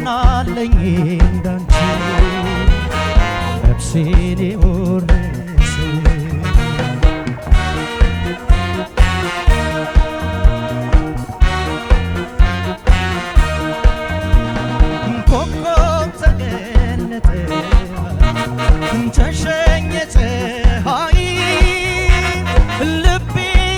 ማናለኝ እንዳንቺ ነፍሴን የወረሰ ኮከብ ተገለጠ ተሸኘ ፀሐይ ልቤ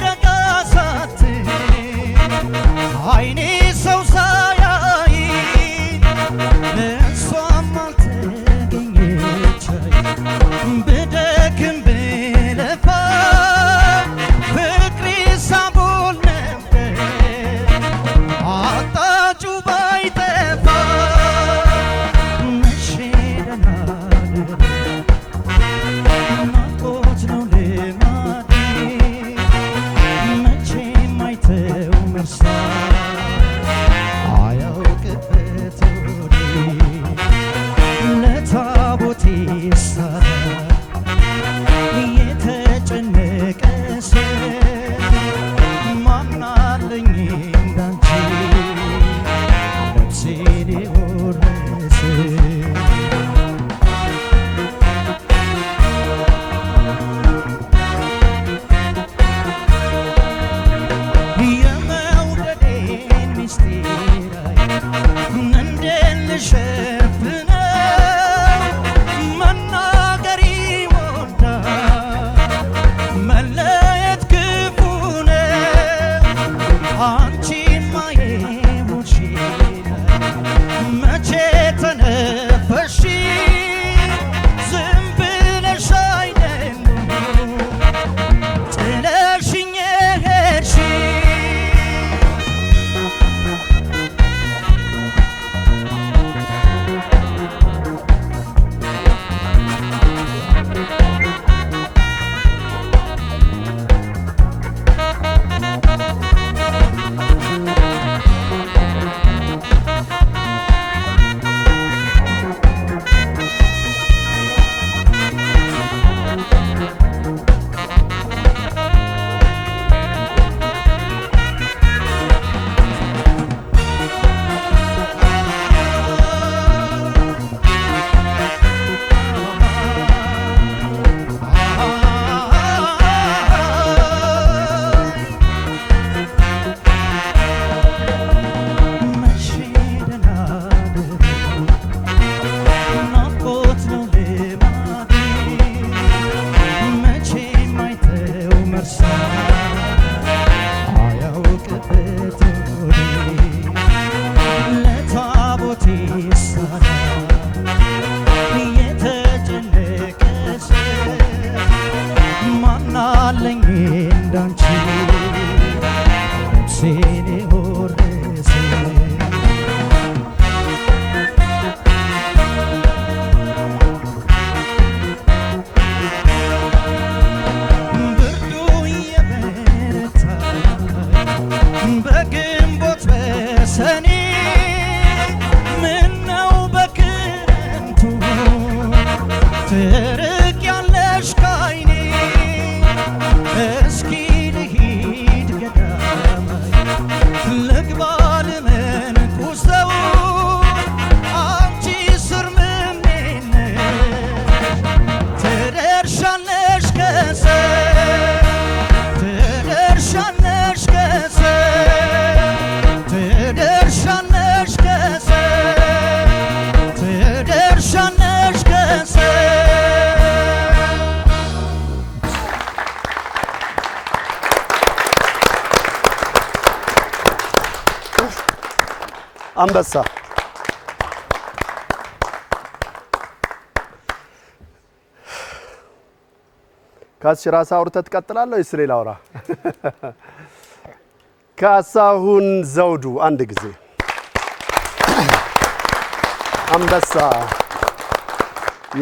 ረጋ ሳትል አይኔ ሰው ሳያይ እሷም አልተገኘች ብደክም ብለፋ ፍቅሬ ሳቦል ነበር አጣጩ ባይጠፋ መቼ ደህና ናፍቆት ነው ልማዴ መቼም አይተው መርሳት አያውቅበት ሆዴ ለታቦቴ ሳራ የተጨነቀ ሰው ማናለኝ እንዳንቺ ነፍሴን የወረሰ የመውደዴን ሚስጢር እንዴት ልሸፍነው መናገር ይወዳል መለየት ክፉ ነው አንቺማ የሞትሽ መቼ ተነፈስሽ ዝም ብለሽ አይደለም ጥለሽኝ ሄድሽ መቼ ደህና ናፍቆት ነው ልማዴ መቼም አይተው መርሳት አያውቅበት ሆዴ ለታቦቴ ሳራ የተጨነቀ ሰው ማናለኝ እንዳንቺ ነፍሴን የወረሰ ብርዱ የበረታ በግንቦት በሰኔ ምነው በክረምቱ ትርቂያለሽ ከዓይኔ እስኪ ልሂድ ገዳማይ ልግባ ልመንኩሰው አንቺ ስር ምሜን ትደርሻለሽ ከሰው ትደርሻለሽ ከሰው ትደርሻለሽ ከሰው ትደርሻለሽ ከሰው አንበሳ ካስራሳ አውርተህ ትቀጥላለህ ወይስ ሌላ አውራ? ካሳሁን ዘውዱ አንድ ጊዜ አንበሳ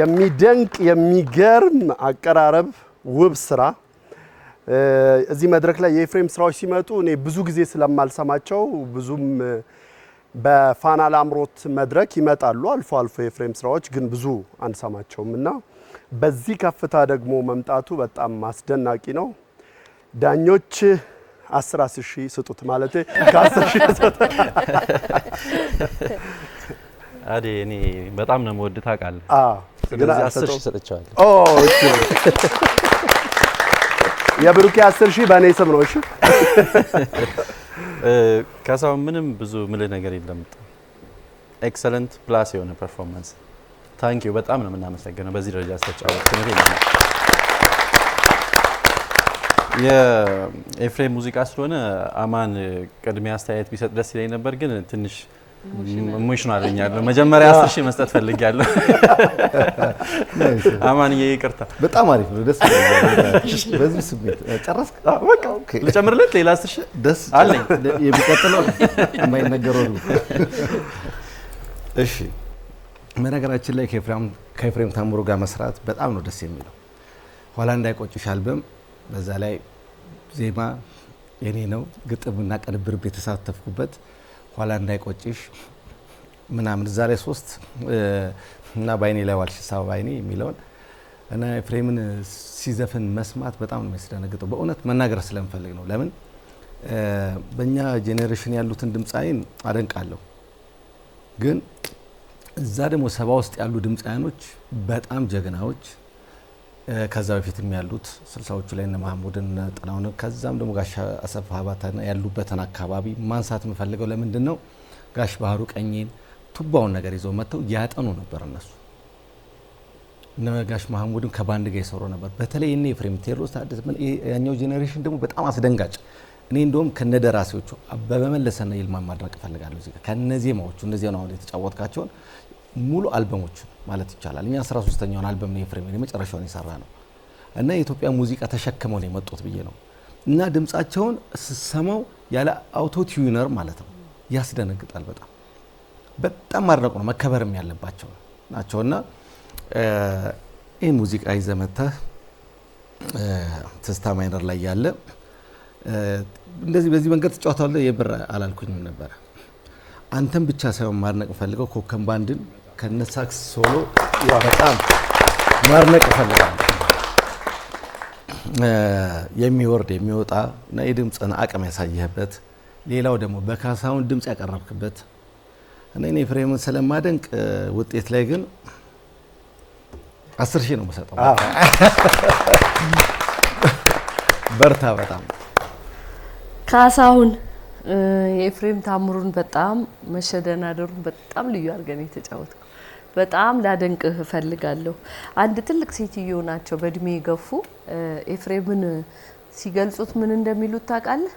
የሚደንቅ የሚገርም አቀራረብ ውብ ስራ እዚህ መድረክ ላይ የኤፍሬም ስራዎች ሲመጡ እኔ ብዙ ጊዜ ስለማልሰማቸው ብዙም በፋና ላምሮት መድረክ ይመጣሉ አልፎ አልፎ የኤፍሬም ስራዎች ግን ብዙ አንሰማቸውምና በዚህ ከፍታ ደግሞ መምጣቱ በጣም አስደናቂ ነው። ዳኞች 10,000 ስጡት ማለት ከ10,000 አዴ እኔ በጣም ነው የምወድ ታውቃለህ። ግን 10 ሺህ ሰጥቻለሁ። እሺ የብሩኬ 10 ሺህ በእኔ ስም ነው። እሺ ካሳው ምንም ብዙ ምልህ ነገር የለም። ኤክሰለንት ፕላስ የሆነ ፐርፎርማንስ ታንክ ዩ በጣም ነው የምናመሰግነው በዚህ ደረጃ ስለተጫወትክ ነው። የኤፍሬም ሙዚቃ ስለሆነ አማን ቅድሚያ አስተያየት ቢሰጥ ደስ ይለኝ ነበር፣ ግን ትንሽ ኢሞሽናል ነኛለሁ። መጀመሪያ 10 ሺህ መስጠት ፈልጊያለሁ። አማን ይቅርታ። በጣም አሪፍ ነው፣ ደስ ይላል። በዚህ ስሜት ጨረስክ? በቃ ልጨምርለት ሌላ 10 ሺህ ደስ አለኝ። የሚቀጥለው የማይነገረው ነው። እሺ በነገራችን ላይ ከኤፍሬም ታምሩ ጋር መስራት በጣም ነው ደስ የሚለው። ኋላ እንዳይቆጭሽ አልበም፣ በዛ ላይ ዜማ የኔ ነው፣ ግጥምና ቅንብር የተሳተፍኩበት ኋላ እንዳይቆጭሽ ምናምን እዛ ላይ 3 እና ባይኔ ላይ ዋልሽ ሳባ ባይኔ የሚለውን እና ኤፍሬምን ሲዘፍን መስማት በጣም ነው የሚያስደነግጠው። በእውነት መናገር ስለምፈልግ ነው። ለምን በእኛ ጄኔሬሽን ያሉትን ድምፃይን አደንቃለሁ፣ ግን እዛ ደግሞ 70 ውስጥ ያሉ ድምፃያኖች በጣም ጀግናዎች፣ ከዛ በፊትም ያሉት 60ዎቹ ላይ እነ መሐሙድን ጥላውን፣ ከዛም ደግሞ ጋሽ አሰፋ ሀባታ ያሉበትን አካባቢ ማንሳት የምፈልገው ለምንድን ነው ጋሽ ባህሩ ቀኝን ቱባውን ነገር ይዘው መጥተው ያጠኑ ነበር። እነሱ እነ ጋሽ መሐሙድን ከባንድ ጋር ይሰሩ ነበር። በተለይ እነ ኤፍሬም ቴዎድሮስ ታደሰ ያኛው ጄኔሬሽን ደግሞ በጣም አስደንጋጭ። እኔ እንደውም ከነደራሲዎቹ አበበ መለሰና ይልማ ማድረግ ፈልጋለሁ እዚህ ጋር ከነዜማዎቹ እነዚያው ነው የተጫወትካቸውን ሙሉ አልበሞች ማለት ይቻላል። እኛ 13ኛውን አልበም ነው ኤፍሬም የመጨረሻውን የሰራ ነው እና የኢትዮጵያ ሙዚቃ ተሸክመው ነው የመጡት ብዬ ነው። እና ድምጻቸውን ስሰማው ያለ አውቶ ቲዩነር ማለት ነው ያስደነግጣል። በጣም ማድነቅ ነው፣ መከበርም ያለባቸው ናቸውና ይህ ሙዚቃ ይዘመተህ ትዝታ ማይነር ላይ ያለ እንደዚህ በዚህ መንገድ ተጫውታለህ የብር አላልኩኝም ነበር። አንተም ብቻ ሳይሆን ማድነቅ ፈልገው ኮከም ባንድን ከነሳክስ ሶሎ በጣም ማድነቅ ፈልጋለሁ። የሚወርድ የሚወጣ እና የድምጽን አቅም ያሳየህበት፣ ሌላው ደግሞ በካሳውን ድምጽ ያቀረብክበት እና እኔ ኤፍሬምን ስለማደንቅ ውጤት ላይ ግን 10 ሺህ ነው የምሰጠው። በርታ። በጣም ካሳሁን የኤፍሬም ታምሩን በጣም መሸደናደሩን በጣም ልዩ አድርገን የተጫወተው በጣም ላደንቅህ እፈልጋለሁ። አንድ ትልቅ ሴትዮ ናቸው በእድሜ የገፉ ኤፍሬምን ሲገልጹት ምን እንደሚሉት ታውቃለህ?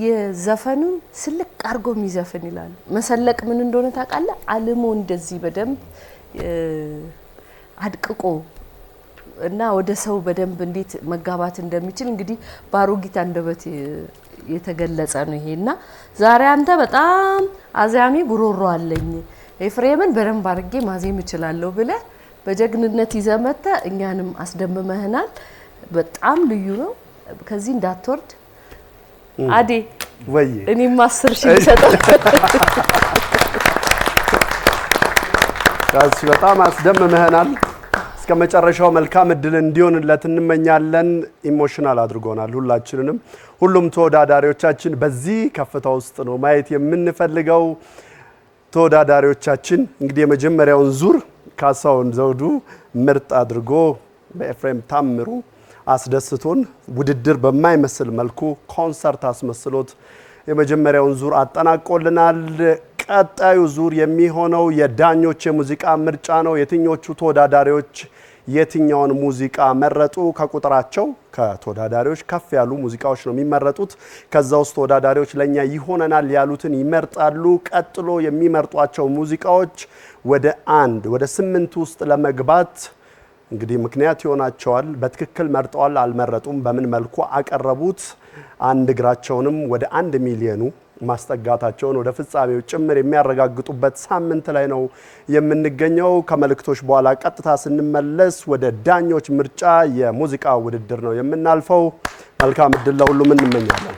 የዘፈኑን ስልቅ አድርጎ የሚዘፍን ይላሉ። መሰለቅ ምን እንደሆነ ታውቃለህ? አልሞ እንደዚህ በደንብ አድቅቆ እና ወደ ሰው በደንብ እንዴት መጋባት እንደሚችል እንግዲህ ባሮጊት አንደበት የተገለጸ ነው ይሄና ዛሬ አንተ በጣም አዛሚ ጉሮሮ አለኝ ኤፍሬምን በደንብ አድርጌ ማዜም እችላለሁ ብለህ በጀግንነት ይዘመተ እኛንም አስደምመህናል። በጣም ልዩ ነው። ከዚህ እንዳትወርድ አዴ ወይ እኔም 10 ሺህ ሰጠው። ታስ በጣም አስደምመህናል። እስከ መጨረሻው መልካም እድል እንዲሆንለት እንመኛለን። ኢሞሽናል አድርጎናል ሁላችንንም። ሁሉም ተወዳዳሪዎቻችን በዚህ ከፍታ ውስጥ ነው ማየት የምንፈልገው። ተወዳዳሪዎቻችን እንግዲህ የመጀመሪያውን ዙር ካሳሁን ዘውዱ ምርጥ አድርጎ በኤፍሬም ታምሩ አስደስቶን ውድድር በማይመስል መልኩ ኮንሰርት አስመስሎት የመጀመሪያውን ዙር አጠናቆልናል። ቀጣዩ ዙር የሚሆነው የዳኞች የሙዚቃ ምርጫ ነው። የትኞቹ ተወዳዳሪዎች የትኛውን ሙዚቃ መረጡ? ከቁጥራቸው ከተወዳዳሪዎች ከፍ ያሉ ሙዚቃዎች ነው የሚመረጡት። ከዛ ውስጥ ተወዳዳሪዎች ለኛ ይሆነናል ያሉትን ይመርጣሉ። ቀጥሎ የሚመርጧቸው ሙዚቃዎች ወደ 8 ውስጥ ለመግባት እንግዲህ ምክንያት ይሆናቸዋል። በትክክል መርጠዋል አልመረጡም፣ በምን መልኩ አቀረቡት፣ አንድ እግራቸውንም ወደ 1 ሚሊዮኑ ማስጠጋታቸውን ወደ ፍጻሜው ጭምር የሚያረጋግጡበት ሳምንት ላይ ነው የምንገኘው። ከመልእክቶች በኋላ ቀጥታ ስንመለስ ወደ ዳኞች ምርጫ የሙዚቃ ውድድር ነው የምናልፈው። መልካም እድል ለሁሉም እንመኛለን።